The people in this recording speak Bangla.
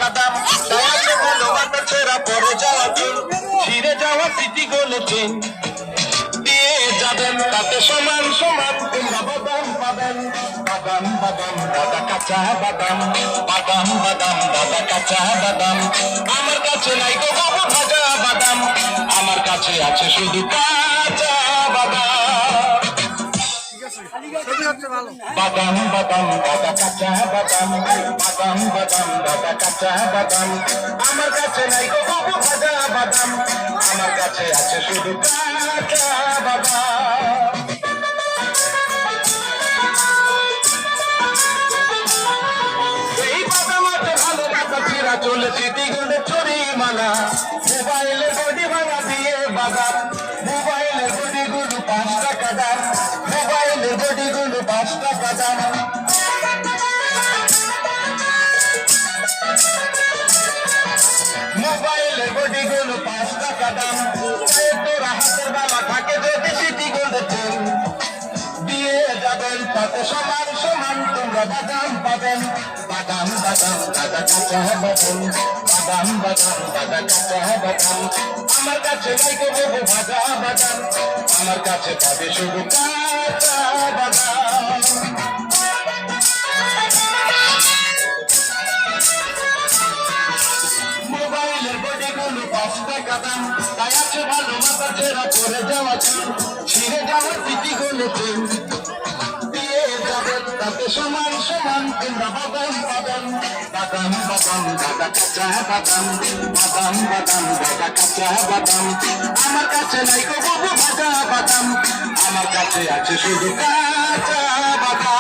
কাদাম দয়ালে ভালোবাসা ছেড়া পড়ে যাওয়া দিন ছিঁড়ে যাওয়া স্মৃতিগুলো চেন দিয়ে যাবেন তাতে সমান সমান তোমরা বাদাম পাবেন বাদাম বাদাম দাদা কাঁচা বাদাম বাদাম বাদাম দাদা কাঁচা বাদাম আমার কাছে নাই গো বাবু ভাজা বাদাম আমার কাছে আছে শুধু কাঁচা বাদাম বাদাম বাদাম দাদা কাঁচা বাদাম বাদাম বাদাম দাদা কাঁচা বাদাম আমার কাছে নাই গো বাবু ভাজা বাদাম আমার কাছে আছে শুধু কাঁচা বাদাম এই বাদাম আছে ভালোবাসা চিরা চলে স্মৃতিগুলো চুরি মালা মোবাইলে বডি ভাঙা দিয়ে বাদাম মোবাইলে বডিগুলো 5 টাকা দাম মোবাইলে বডিগুলো 5 টাকা দাম মোবাইলে বডিগুলো 5 টাকা দাম তোরা হাতের বাবা থাকে যদি স্মৃতিগুলো দিয়ে যাবেন তাতে সমান সমান তোমরা বাদাম পাবেন বাদাম বাদাম দাদা কাঁচা বাদাম বাদাম বাদাম দাদা কাঁচা বাদাম আমার কাছে নাই গো বাবু ভাজা বাদাম আমার কাছে পাবে শুধু কাঁচা বাদাম মোবাইলের বডিগুলো 5 টাকা দাম তাই আছে ভালোবাসা ছেড়া পড়ে যাওয়া চান ছিঁড়ে যাওয়া স্মৃতিগুলো দিয়ে যাবেন তাতে সমান সমান তোমরা বাদাম পাবেন বাদাম বাদাম দাদা কাঁচা বাদাম বাদাম বাদাম দাদা কাঁচা বাদাম আমার কাছে নাই গো বাবু ভাজা বাদাম আমার কাছে আছে শুধু কাঁচা বাদাম